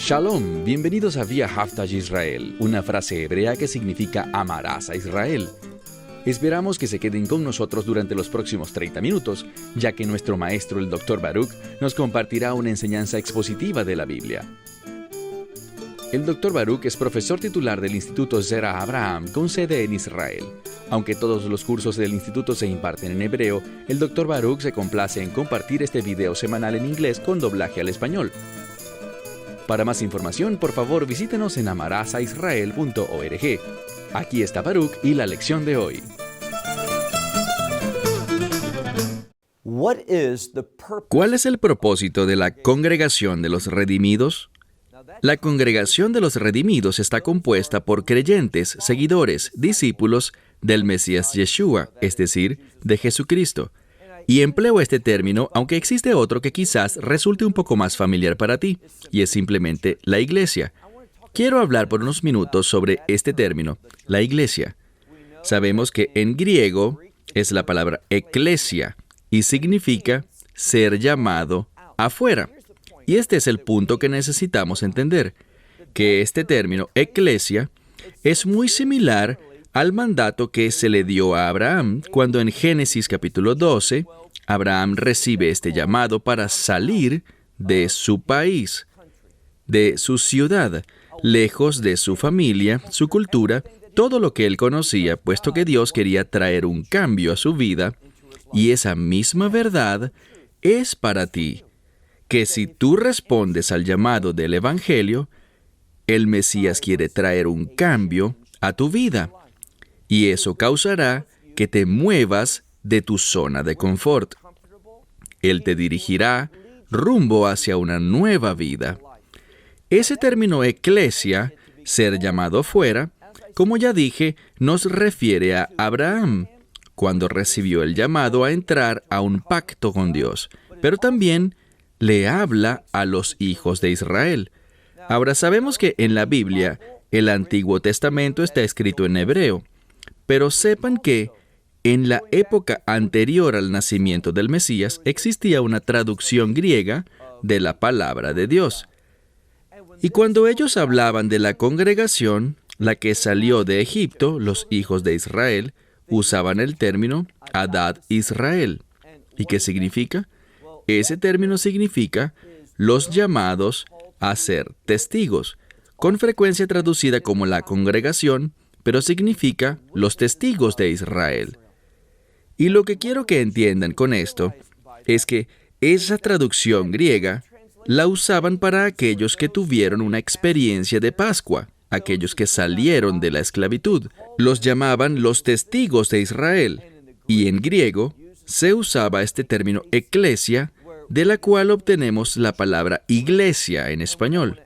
Shalom, bienvenidos a Vía Haftaj Israel, una frase hebrea que significa amarás a Israel. Esperamos que se queden con nosotros durante los próximos 30 minutos, ya que nuestro maestro, el Dr. Baruch, nos compartirá una enseñanza expositiva de la Biblia. El Dr. Baruch es profesor titular del Instituto Zera Abraham, con sede en Israel. Aunque todos los cursos del instituto se imparten en hebreo, el Dr. Baruch se complace en compartir este video semanal en inglés con doblaje al español. Para más información, por favor, visítenos en amarasaisrael.org. Aquí está Baruch y la lección de hoy. ¿Cuál es el propósito de la Congregación de los Redimidos? La Congregación de los Redimidos está compuesta por creyentes, seguidores, discípulos del Mesías Yeshua, es decir, de Jesucristo. Y empleo este término, aunque existe otro que quizás resulte un poco más familiar para ti, y es simplemente la iglesia. Quiero hablar por unos minutos sobre este término, la iglesia. Sabemos que en griego es la palabra eklesia, y significa ser llamado afuera. Y este es el punto que necesitamos entender, que este término, eklesia, es muy similar al mandato que se le dio a Abraham cuando en Génesis capítulo 12, Abraham recibe este llamado para salir de su país, de su ciudad, lejos de su familia, su cultura, todo lo que él conocía, puesto que Dios quería traer un cambio a su vida, y esa misma verdad es para ti, que si tú respondes al llamado del Evangelio, el Mesías quiere traer un cambio a tu vida. Y eso causará que te muevas de tu zona de confort. Él te dirigirá rumbo hacia una nueva vida. Ese término eklesia, ser llamado fuera, como ya dije, nos refiere a Abraham, cuando recibió el llamado a entrar a un pacto con Dios, pero también le habla a los hijos de Israel. Ahora sabemos que en la Biblia el Antiguo Testamento está escrito en hebreo, pero sepan que en la época anterior al nacimiento del Mesías existía una traducción griega de la palabra de Dios. Y cuando ellos hablaban de la congregación, la que salió de Egipto, los hijos de Israel, usaban el término Adad Israel. ¿Y qué significa? Ese término significa los llamados a ser testigos, con frecuencia traducida como la congregación, pero significa los testigos de Israel. Y lo que quiero que entiendan con esto es que esa traducción griega la usaban para aquellos que tuvieron una experiencia de Pascua, aquellos que salieron de la esclavitud. Los llamaban los testigos de Israel, y en griego se usaba este término eklesia, de la cual obtenemos la palabra iglesia en español.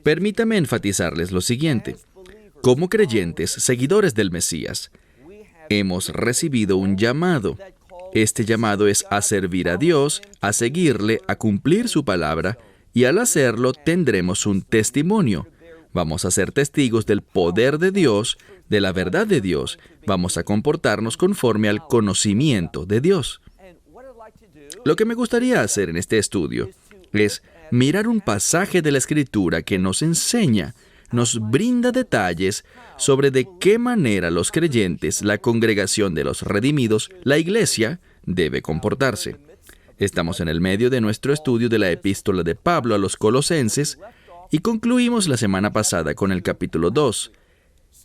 Permítame enfatizarles lo siguiente. Como creyentes, seguidores del Mesías, hemos recibido un llamado. Este llamado es a servir a Dios, a seguirle, a cumplir su palabra, y al hacerlo tendremos un testimonio. Vamos a ser testigos del poder de Dios, de la verdad de Dios. Vamos a comportarnos conforme al conocimiento de Dios. Lo que me gustaría hacer en este estudio es mirar un pasaje de la Escritura que nos enseña, nos brinda detalles sobre de qué manera los creyentes, la congregación de los redimidos, la iglesia, debe comportarse. Estamos en el medio de nuestro estudio de la epístola de Pablo a los Colosenses y concluimos la semana pasada con el capítulo 2.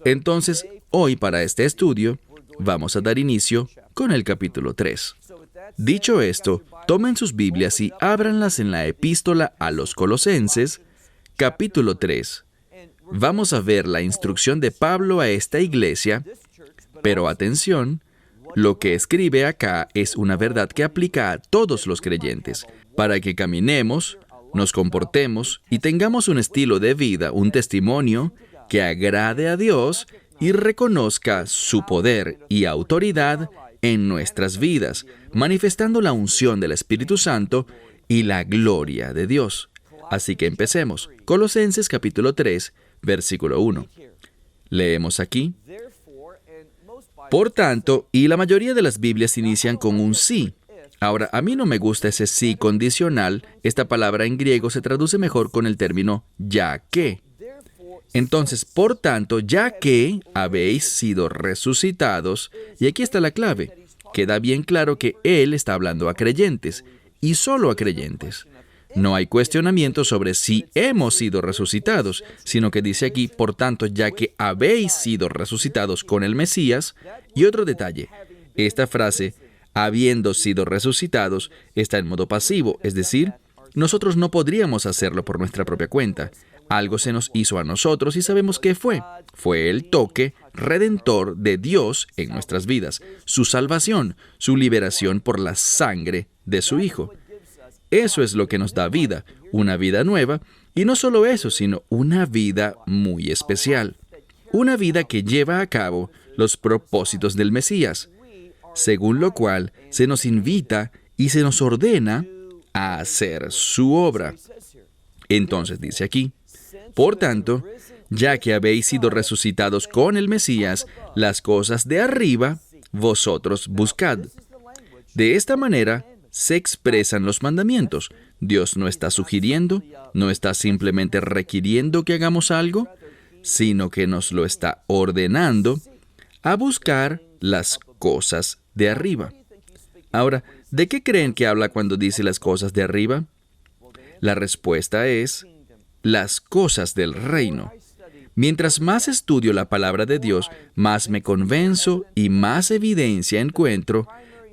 Entonces, hoy para este estudio, vamos a dar inicio con el capítulo 3. Dicho esto, tomen sus Biblias y ábranlas en la epístola a los Colosenses, capítulo 3. Vamos a ver la instrucción de Pablo a esta iglesia, pero atención, lo que escribe acá es una verdad que aplica a todos los creyentes, para que caminemos, nos comportemos y tengamos un estilo de vida, un testimonio que agrade a Dios y reconozca su poder y autoridad en nuestras vidas, manifestando la unción del Espíritu Santo y la gloria de Dios. Así que empecemos. Colosenses capítulo 3, versículo 1. Leemos aquí. Por tanto, y la mayoría de las Biblias inician con un sí. Ahora, a mí no me gusta ese sí condicional. Esta palabra en griego se traduce mejor con el término ya que. Entonces, por tanto, ya que habéis sido resucitados, y aquí está la clave, queda bien claro que Él está hablando a creyentes, y solo a creyentes. No hay cuestionamiento sobre si hemos sido resucitados, sino que dice aquí, por tanto, ya que habéis sido resucitados con el Mesías. Y otro detalle, esta frase, habiendo sido resucitados, está en modo pasivo, es decir, nosotros no podríamos hacerlo por nuestra propia cuenta. Algo se nos hizo a nosotros y sabemos qué fue. Fue el toque redentor de Dios en nuestras vidas, su salvación, su liberación por la sangre de su Hijo. Eso es lo que nos da vida, una vida nueva, y no solo eso, sino una vida muy especial. Una vida que lleva a cabo los propósitos del Mesías, según lo cual se nos invita y se nos ordena a hacer su obra. Entonces dice aquí, por tanto, ya que habéis sido resucitados con el Mesías, las cosas de arriba vosotros buscad. De esta manera se expresan los mandamientos. Dios no está sugiriendo, no está simplemente requiriendo que hagamos algo, sino que nos lo está ordenando a buscar las cosas de arriba. Ahora, ¿de qué creen que habla cuando dice las cosas de arriba? La respuesta es las cosas del reino. Mientras más estudio la palabra de Dios, más me convenzo y más evidencia encuentro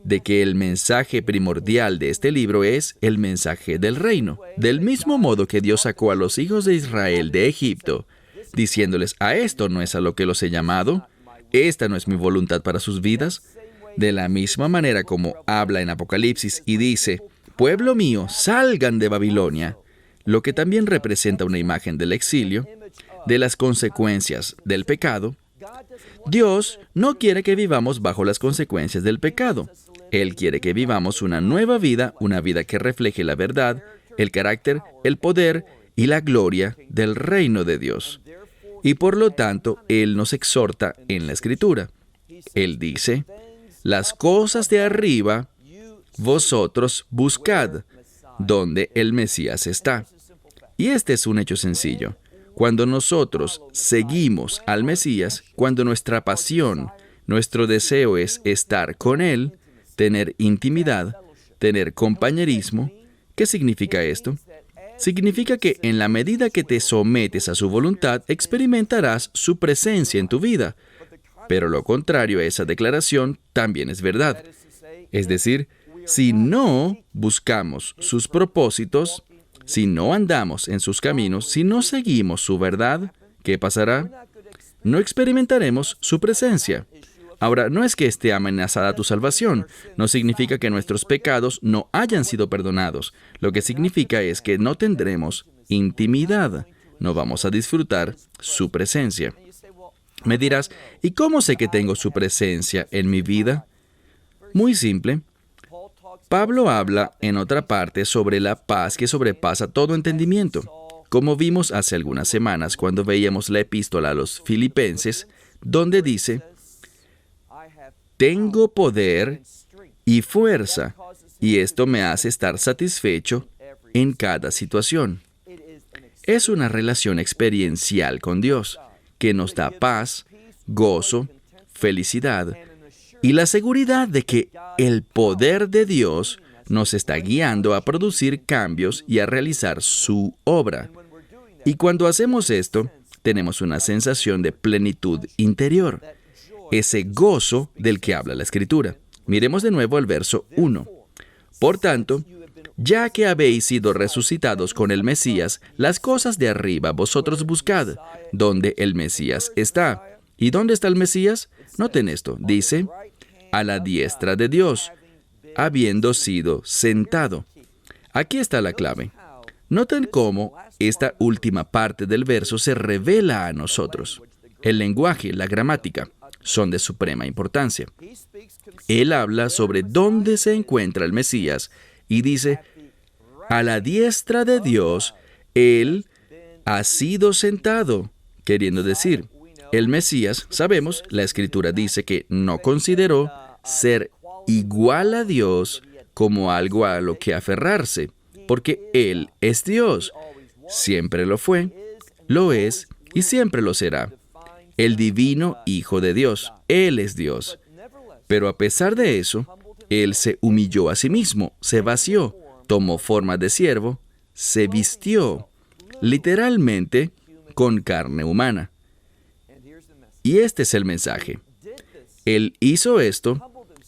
de que el mensaje primordial de este libro es el mensaje del reino. Del mismo modo que Dios sacó a los hijos de Israel de Egipto, diciéndoles, a esto no es a lo que los he llamado, esta no es mi voluntad para sus vidas. De la misma manera como habla en Apocalipsis y dice, pueblo mío, salgan de Babilonia, lo que también representa una imagen del exilio, de las consecuencias del pecado. Dios no quiere que vivamos bajo las consecuencias del pecado. Él quiere que vivamos una nueva vida, una vida que refleje la verdad, el carácter, el poder y la gloria del reino de Dios. Y por lo tanto, Él nos exhorta en la Escritura. Él dice, las cosas de arriba vosotros buscad, donde el Mesías está. Y este es un hecho sencillo. Cuando nosotros seguimos al Mesías, cuando nuestra pasión, nuestro deseo es estar con Él, tener intimidad, tener compañerismo, ¿qué significa esto? Significa que en la medida que te sometes a su voluntad, experimentarás su presencia en tu vida. Pero lo contrario a esa declaración también es verdad. Es decir, si no buscamos sus propósitos, si no andamos en sus caminos, si no seguimos su verdad, ¿qué pasará? No experimentaremos su presencia. Ahora, no es que esté amenazada tu salvación, no significa que nuestros pecados no hayan sido perdonados. Lo que significa es que no tendremos intimidad, no vamos a disfrutar su presencia. Me dirás, ¿y cómo sé que tengo su presencia en mi vida? Muy simple. Pablo habla en otra parte sobre la paz que sobrepasa todo entendimiento. Como vimos hace algunas semanas cuando veíamos la epístola a los Filipenses, donde dice, tengo poder y fuerza, y esto me hace estar satisfecho en cada situación. Es una relación experiencial con Dios, que nos da paz, gozo, felicidad, y la seguridad de que el poder de Dios nos está guiando a producir cambios y a realizar su obra. Y cuando hacemos esto, tenemos una sensación de plenitud interior, ese gozo del que habla la Escritura. Miremos de nuevo el verso 1. Por tanto, ya que habéis sido resucitados con el Mesías, las cosas de arriba vosotros buscad, donde el Mesías está. ¿Y dónde está el Mesías? Noten esto, dice, a la diestra de Dios, habiendo sido sentado. Aquí está la clave. Noten cómo esta última parte del verso se revela a nosotros. El lenguaje, la gramática, son de suprema importancia. Él habla sobre dónde se encuentra el Mesías y dice, a la diestra de Dios, Él ha sido sentado, queriendo decir, el Mesías, sabemos, la Escritura dice que no consideró ser igual a Dios como algo a lo que aferrarse, porque Él es Dios. Siempre lo fue, lo es y siempre lo será. El divino Hijo de Dios. Él es Dios. Pero a pesar de eso, Él se humilló a sí mismo, se vació, tomó forma de siervo, se vistió, literalmente, con carne humana. Y este es el mensaje. Él hizo esto,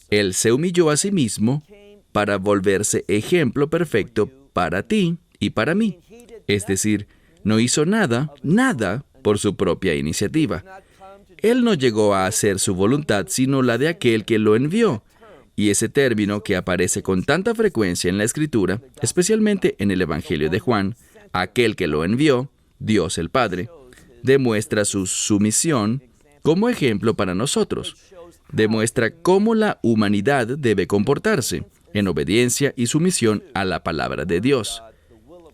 Él se humilló a sí mismo para volverse ejemplo perfecto para ti y para mí. Es decir, no hizo nada por su propia iniciativa. Él no llegó a hacer su voluntad, sino la de aquel que lo envió. Y ese término que aparece con tanta frecuencia en la Escritura, especialmente en el Evangelio de Juan, aquel que lo envió, Dios el Padre, demuestra su sumisión como ejemplo para nosotros. Demuestra cómo la humanidad debe comportarse en obediencia y sumisión a la palabra de Dios,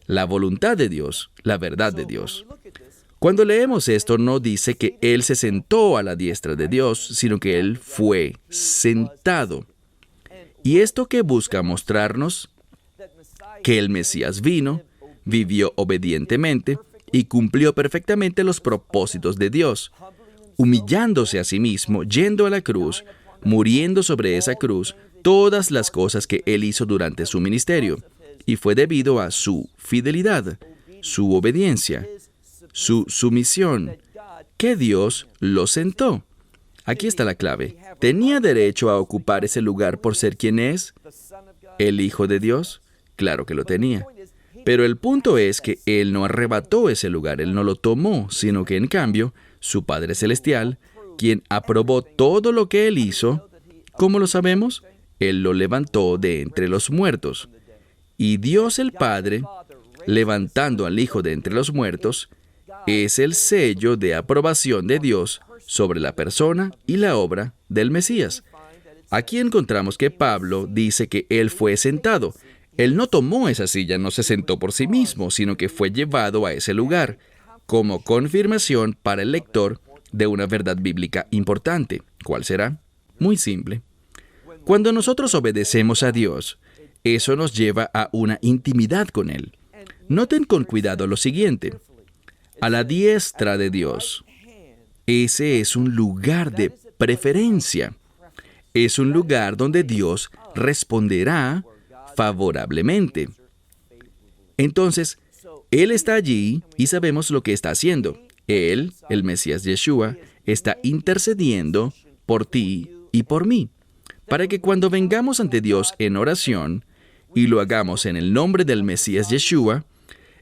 la voluntad de Dios, la verdad de Dios. Cuando leemos esto, no dice que Él se sentó a la diestra de Dios, sino que Él fue sentado. Y esto que busca mostrarnos, que el Mesías vino, vivió obedientemente y cumplió perfectamente los propósitos de Dios, humillándose a sí mismo, yendo a la cruz, muriendo sobre esa cruz, todas las cosas que Él hizo durante su ministerio. Y fue debido a su fidelidad, su obediencia, su sumisión, que Dios lo sentó. Aquí está la clave. ¿Tenía derecho a ocupar ese lugar por ser quien es? ¿El Hijo de Dios? Claro que lo tenía. Pero el punto es que Él no arrebató ese lugar, Él no lo tomó, sino que en cambio, su Padre Celestial, quien aprobó todo lo que Él hizo, ¿cómo lo sabemos? Él lo levantó de entre los muertos. Y Dios el Padre, levantando al Hijo de entre los muertos, es el sello de aprobación de Dios sobre la persona y la obra del Mesías. Aquí encontramos que Pablo dice que Él fue sentado. Él no tomó esa silla, no se sentó por sí mismo, sino que fue llevado a ese lugar, como confirmación para el lector de una verdad bíblica importante. ¿Cuál será? Muy simple. Cuando nosotros obedecemos a Dios, eso nos lleva a una intimidad con Él. Noten con cuidado lo siguiente. A la diestra de Dios. Ese es un lugar de preferencia. Es un lugar donde Dios responderá favorablemente. Entonces, Él está allí y sabemos lo que está haciendo. Él, el Mesías Yeshua, está intercediendo por ti y por mí, para que cuando vengamos ante Dios en oración, y lo hagamos en el nombre del Mesías Yeshua,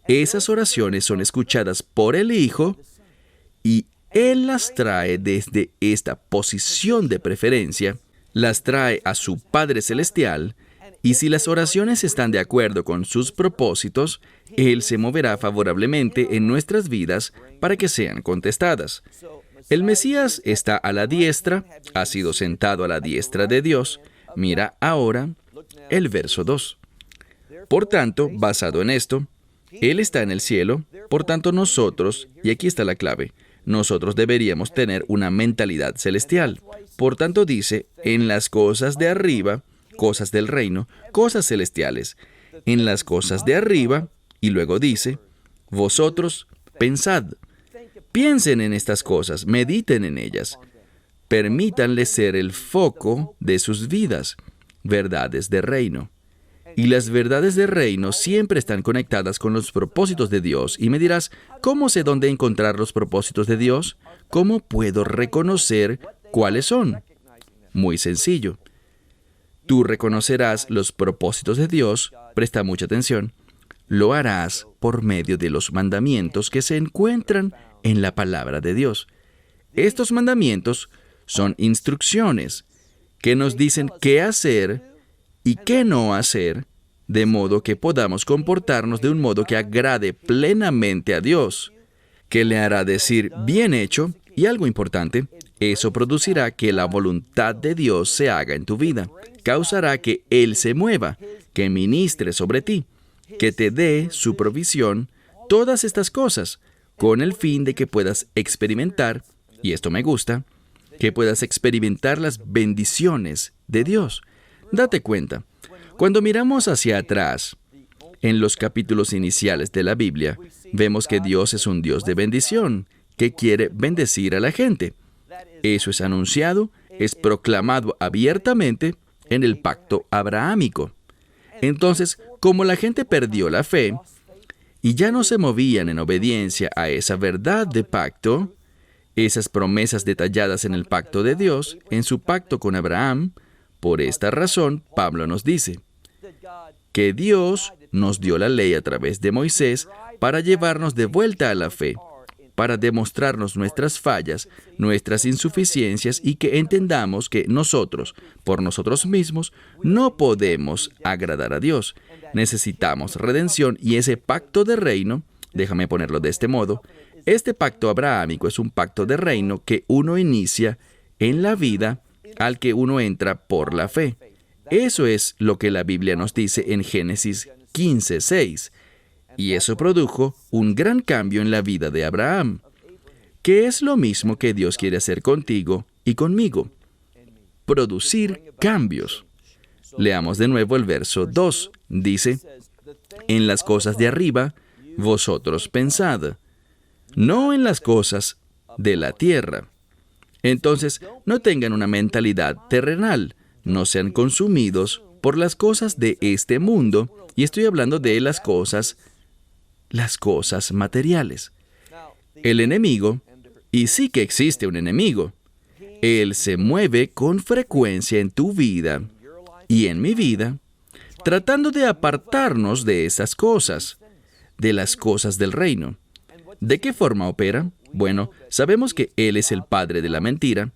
esas oraciones son escuchadas por el Hijo y Él las trae desde esta posición de preferencia, las trae a su Padre Celestial, y si las oraciones están de acuerdo con sus propósitos, Él se moverá favorablemente en nuestras vidas para que sean contestadas. El Mesías está a la diestra, ha sido sentado a la diestra de Dios. Mira ahora el verso 2. Por tanto, basado en esto, Él está en el cielo, por tanto nosotros, y aquí está la clave, nosotros deberíamos tener una mentalidad celestial. Por tanto dice, en las cosas de arriba, cosas del reino, cosas celestiales. En las cosas de arriba, y luego dice, vosotros pensad. Piensen en estas cosas, mediten en ellas. Permítanle ser el foco de sus vidas, verdades de reino. Y las verdades de reino siempre están conectadas con los propósitos de Dios. Y me dirás, ¿cómo sé dónde encontrar los propósitos de Dios? ¿Cómo puedo reconocer cuáles son? Muy sencillo. Tú reconocerás los propósitos de Dios, presta mucha atención, lo harás por medio de los mandamientos que se encuentran en la palabra de Dios. Estos mandamientos son instrucciones que nos dicen qué hacer y qué no hacer, de modo que podamos comportarnos de un modo que agrade plenamente a Dios, que le hará decir bien hecho, y algo importante, eso producirá que la voluntad de Dios se haga en tu vida, causará que Él se mueva, que ministre sobre ti, que te dé su provisión, todas estas cosas, con el fin de que puedas experimentar, y esto me gusta, que puedas experimentar las bendiciones de Dios. Date cuenta, Cuando miramos hacia atrás, en los capítulos iniciales de la Biblia, vemos que Dios es un Dios de bendición, que quiere bendecir a la gente. Eso es anunciado, es proclamado abiertamente en el pacto abrahámico. Entonces, como la gente perdió la fe y ya no se movían en obediencia a esa verdad de pacto, esas promesas detalladas en el pacto de Dios, en su pacto con Abraham, por esta razón, Pablo nos dice que Dios nos dio la ley a través de Moisés para llevarnos de vuelta a la fe, para demostrarnos nuestras fallas, nuestras insuficiencias y que entendamos que nosotros, por nosotros mismos, no podemos agradar a Dios. Necesitamos redención y ese pacto de reino, déjame ponerlo de este modo, este pacto abrahámico es un pacto de reino que uno inicia en la vida al que uno entra por la fe. Eso es lo que la Biblia nos dice en Génesis 15:6. Y eso produjo un gran cambio en la vida de Abraham, que es lo mismo que Dios quiere hacer contigo y conmigo: producir cambios. Leamos de nuevo el verso 2. Dice, en las cosas de arriba, vosotros pensad, no en las cosas de la tierra. Entonces, no tengan una mentalidad terrenal, no sean consumidos por las cosas de este mundo, y estoy hablando de las cosas materiales. El enemigo, y sí que existe un enemigo, él se mueve con frecuencia en tu vida y en mi vida, tratando de apartarnos de esas cosas, de las cosas del reino. ¿De qué forma opera? Bueno, sabemos que él es el padre de la mentira,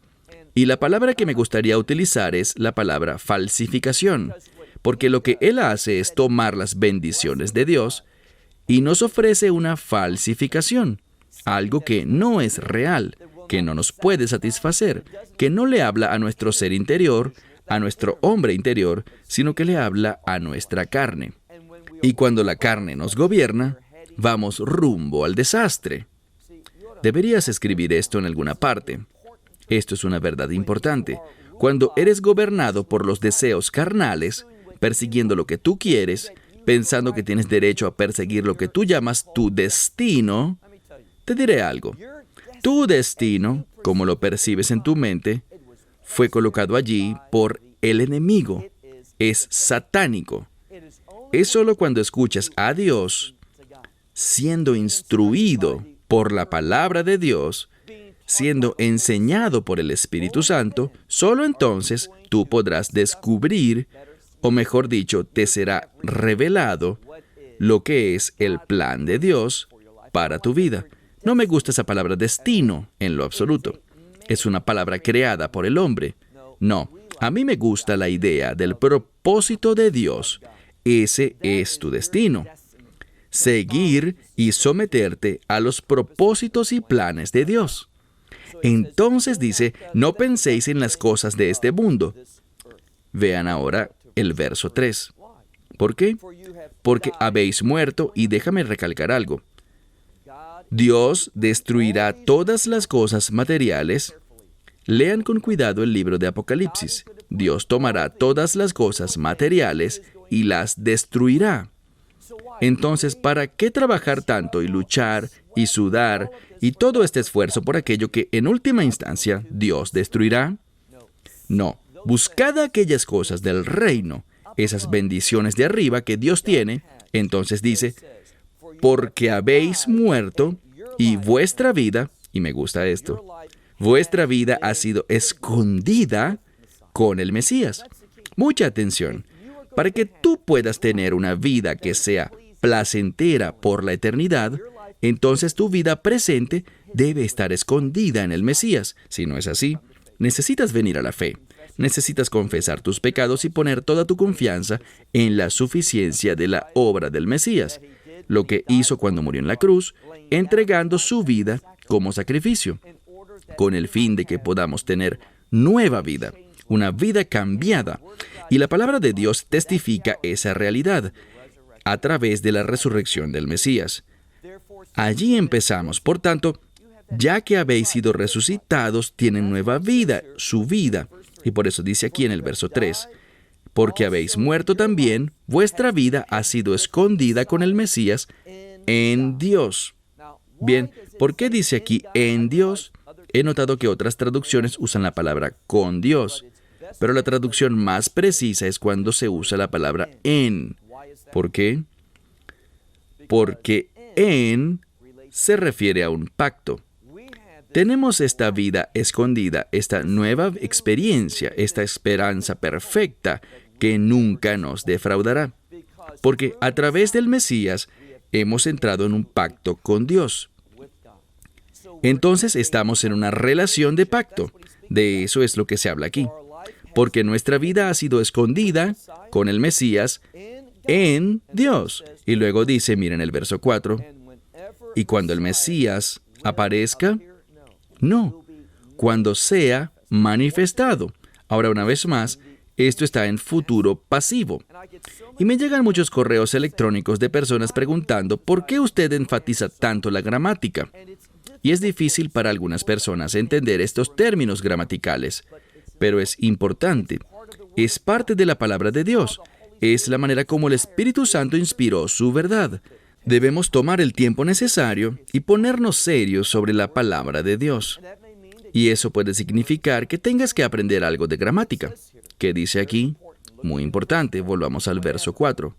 y la palabra que me gustaría utilizar es la palabra falsificación, porque lo que él hace es tomar las bendiciones de Dios y nos ofrece una falsificación, algo que no es real, que no nos puede satisfacer, que no le habla a nuestro ser interior, a nuestro hombre interior, sino que le habla a nuestra carne. Y cuando la carne nos gobierna, vamos rumbo al desastre. Deberías escribir esto en alguna parte. Esto es una verdad importante. Cuando eres gobernado por los deseos carnales, persiguiendo lo que tú quieres, pensando que tienes derecho a perseguir lo que tú llamas tu destino, te diré algo. Tu destino, como lo percibes en tu mente, fue colocado allí por el enemigo. Es satánico. Es solo cuando escuchas a Dios siendo instruido por la palabra de Dios, siendo enseñado por el Espíritu Santo, solo entonces tú podrás descubrir, o mejor dicho, te será revelado lo que es el plan de Dios para tu vida. No me gusta esa palabra destino en lo absoluto. Es una palabra creada por el hombre. No, a mí me gusta la idea del propósito de Dios. Ese es tu destino. Seguir y someterte a los propósitos y planes de Dios. Entonces dice, no penséis en las cosas de este mundo. Vean ahora el verso 3. ¿Por qué? Porque habéis muerto, y déjame recalcar algo. Dios destruirá todas las cosas materiales. Lean con cuidado el libro de Apocalipsis. Dios tomará todas las cosas materiales y las destruirá. Entonces, ¿para qué trabajar tanto y luchar y sudar y todo este esfuerzo por aquello que en última instancia Dios destruirá? No, buscad aquellas cosas del reino, esas bendiciones de arriba que Dios tiene. Entonces dice, porque habéis muerto y vuestra vida, y me gusta esto, vuestra vida ha sido escondida con el Mesías. Mucha atención. Para que tú puedas tener una vida que sea placentera por la eternidad, entonces tu vida presente debe estar escondida en el Mesías. Si no es así, necesitas venir a la fe. Necesitas confesar tus pecados y poner toda tu confianza en la suficiencia de la obra del Mesías, lo que hizo cuando murió en la cruz, entregando su vida como sacrificio, con el fin de que podamos tener nueva vida, una vida cambiada. Y la palabra de Dios testifica esa realidad a través de la resurrección del Mesías. Allí empezamos. Por tanto, ya que habéis sido resucitados, tienen nueva vida, su vida. Y por eso dice aquí en el verso 3, porque habéis muerto también, vuestra vida ha sido escondida con el Mesías en Dios. Bien, ¿por qué dice aquí en Dios? He notado que otras traducciones usan la palabra con Dios, pero la traducción más precisa es cuando se usa la palabra en. ¿Por qué? Porque en se refiere a un pacto. Tenemos esta vida escondida, esta nueva experiencia, esta esperanza perfecta que nunca nos defraudará. Porque a través del Mesías hemos entrado en un pacto con Dios. Entonces estamos en una relación de pacto. De eso es lo que se habla aquí. Porque nuestra vida ha sido escondida con el Mesías en Dios. Y luego dice, miren el verso 4, y cuando el Mesías aparezca, no, cuando sea manifestado. Ahora, una vez más, esto está en futuro pasivo. Y me llegan muchos correos electrónicos de personas preguntando por qué usted enfatiza tanto la gramática. Y es difícil para algunas personas entender estos términos gramaticales, pero es importante. Es parte de la palabra de Dios. Es la manera como el Espíritu Santo inspiró su verdad. Debemos tomar el tiempo necesario y ponernos serios sobre la palabra de Dios. Y eso puede significar que tengas que aprender algo de gramática. ¿Qué dice aquí? Muy importante, volvamos al verso 4.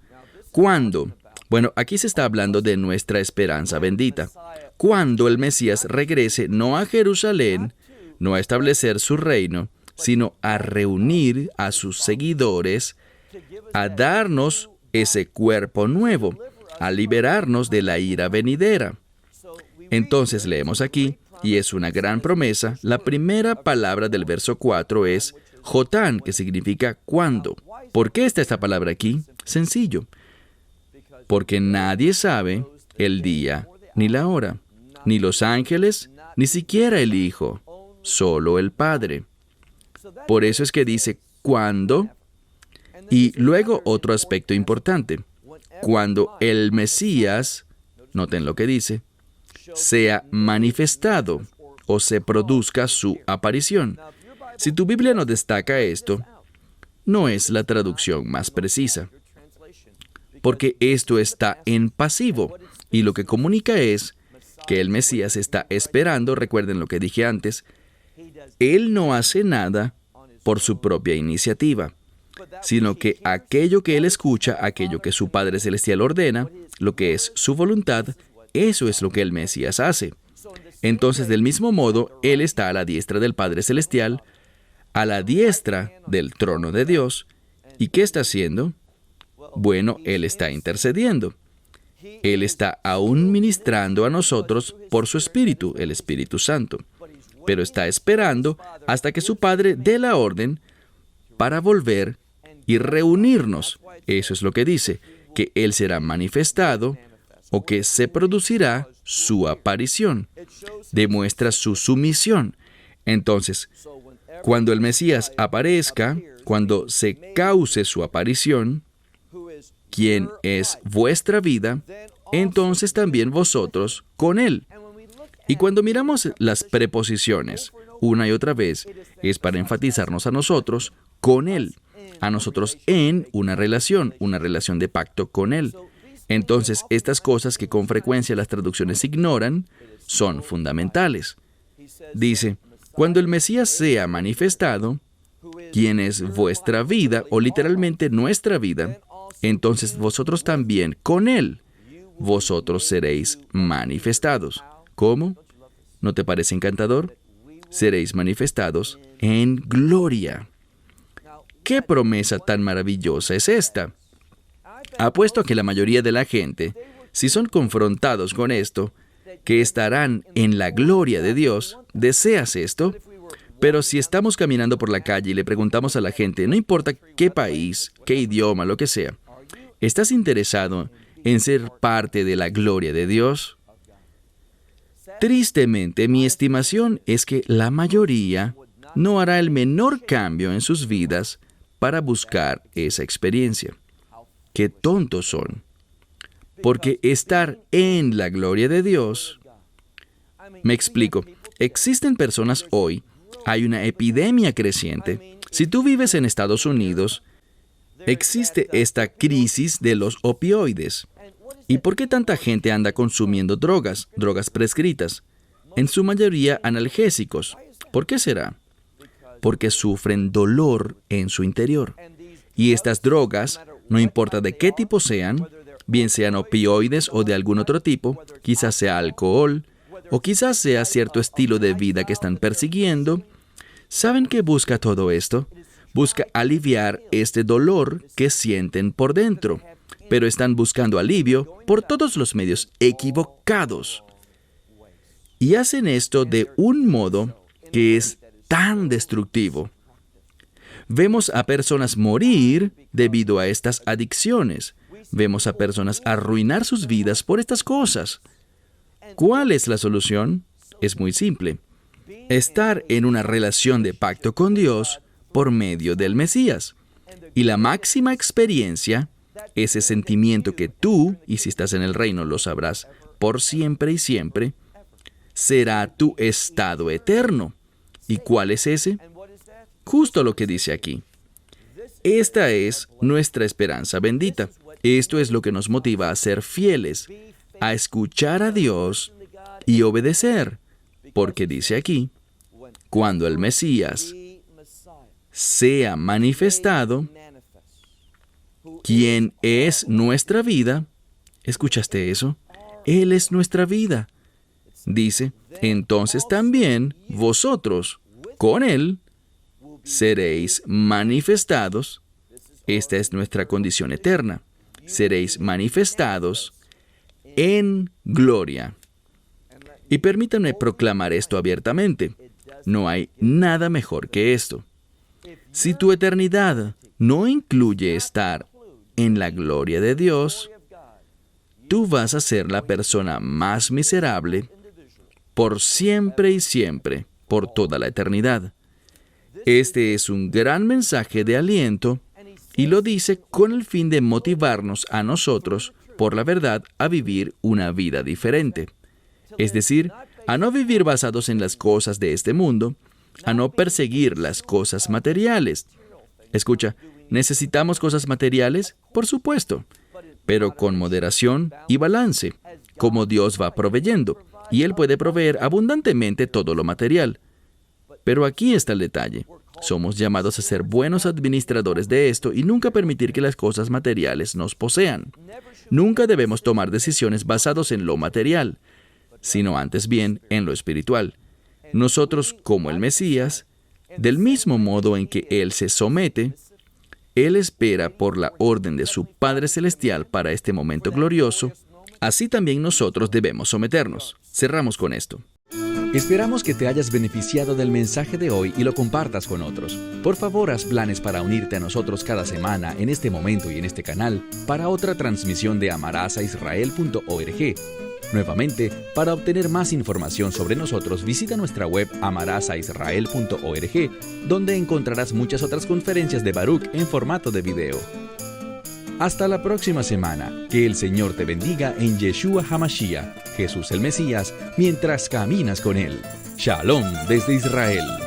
¿Cuándo? Bueno, aquí se está hablando de nuestra esperanza bendita. Cuando el Mesías regrese no a Jerusalén, no a establecer su reino, sino a reunir a sus seguidores, a darnos ese cuerpo nuevo, a liberarnos de la ira venidera. Entonces leemos aquí, y es una gran promesa, la primera palabra del verso 4 es Jotán, que significa cuándo. ¿Por qué está esta palabra aquí? Sencillo. Porque nadie sabe el día ni la hora, ni los ángeles, ni siquiera el Hijo, solo el Padre. Por eso es que dice cuándo, y luego otro aspecto importante. Cuando el Mesías, noten lo que dice, sea manifestado o se produzca su aparición. Si tu Biblia no destaca esto, no es la traducción más precisa, porque esto está en pasivo, y lo que comunica es que el Mesías está esperando, recuerden lo que dije antes, Él no hace nada por su propia iniciativa, sino que aquello que Él escucha, aquello que su Padre Celestial ordena, lo que es su voluntad, eso es lo que el Mesías hace. Entonces, del mismo modo, Él está a la diestra del Padre Celestial, a la diestra del trono de Dios. ¿Y qué está haciendo? Bueno, Él está intercediendo. Él está aún ministrando a nosotros por su Espíritu, el Espíritu Santo. Pero está esperando hasta que su Padre dé la orden para volver y reunirnos. Eso es lo que dice, que Él será manifestado o que se producirá su aparición. Demuestra su sumisión. Entonces, cuando el Mesías aparezca, cuando se cause su aparición, quien es vuestra vida, entonces también vosotros con Él. Y cuando miramos las preposiciones, una y otra vez, es para enfatizarnos a nosotros con Él, a nosotros en una relación de pacto con Él. Entonces, estas cosas que con frecuencia las traducciones ignoran, son fundamentales. Dice, cuando el Mesías sea manifestado, quien es vuestra vida, o literalmente nuestra vida, entonces vosotros también con Él, vosotros seréis manifestados. ¿Cómo? ¿No te parece encantador? Seréis manifestados en gloria. ¿Qué promesa tan maravillosa es esta? Apuesto a que la mayoría de la gente, si son confrontados con esto, que estarán en la gloria de Dios, ¿deseas esto? Pero si estamos caminando por la calle y le preguntamos a la gente, no importa qué país, qué idioma, lo que sea, ¿estás interesado en ser parte de la gloria de Dios? Tristemente, mi estimación es que la mayoría no hará el menor cambio en sus vidas para buscar esa experiencia. ¡Qué tontos son! Porque estar en la gloria de Dios... Me explico. Existen personas hoy, hay una epidemia creciente. Si tú vives en Estados Unidos, Existe esta crisis de los opioides. ¿Y por qué tanta gente anda consumiendo drogas prescritas? En su mayoría analgésicos. ¿Por qué será? Porque sufren dolor en su interior. Y estas drogas, no importa de qué tipo sean, bien sean opioides o de algún otro tipo, quizás sea alcohol, o quizás sea cierto estilo de vida que están persiguiendo, ¿saben qué busca todo esto? Busca aliviar este dolor que sienten por dentro, pero están buscando alivio por todos los medios equivocados. Y hacen esto de un modo que es tan destructivo. Vemos a personas morir debido a estas adicciones. Vemos a personas arruinar sus vidas por estas cosas. ¿Cuál es la solución? Es muy simple. Estar en una relación de pacto con Dios por medio del Mesías. Y la máxima experiencia, ese sentimiento que tú, y si estás en el reino lo sabrás por siempre y siempre, será tu estado eterno. ¿Y cuál es ese? Justo lo que dice aquí. Esta es nuestra esperanza bendita. Esto es lo que nos motiva a ser fieles, a escuchar a Dios y obedecer. Porque dice aquí, cuando el Mesías sea manifestado, quien es nuestra vida, ¿escuchaste eso? Él es nuestra vida. Dice, entonces también vosotros, con Él, seréis manifestados. Esta es nuestra condición eterna. Seréis manifestados en gloria. Y permítanme proclamar esto abiertamente. No hay nada mejor que esto. Si tu eternidad no incluye estar en la gloria de Dios, tú vas a ser la persona más miserable por siempre y siempre, por toda la eternidad. Este es un gran mensaje de aliento y lo dice con el fin de motivarnos a nosotros, por la verdad, a vivir una vida diferente. Es decir, a no vivir basados en las cosas de este mundo, a no perseguir las cosas materiales. Escucha, ¿necesitamos cosas materiales? Por supuesto, pero con moderación y balance, como Dios va proveyendo, y Él puede proveer abundantemente todo lo material. Pero aquí está el detalle. Somos llamados a ser buenos administradores de esto y nunca permitir que las cosas materiales nos posean. Nunca debemos tomar decisiones basadas en lo material, sino antes bien en lo espiritual. Nosotros, como el Mesías, del mismo modo en que Él se somete, Él espera por la orden de su Padre Celestial para este momento glorioso, así también nosotros debemos someternos. Cerramos con esto. Esperamos que te hayas beneficiado del mensaje de hoy y lo compartas con otros. Por favor, haz planes para unirte a nosotros cada semana en este momento y en este canal para otra transmisión de amarasaisrael.org. Nuevamente, para obtener más información sobre nosotros, visita nuestra web amarasaisrael.org, donde encontrarás muchas otras conferencias de Baruch en formato de video. Hasta la próxima semana. Que el Señor te bendiga en Yeshua HaMashiach, Jesús el Mesías, mientras caminas con Él. Shalom desde Israel.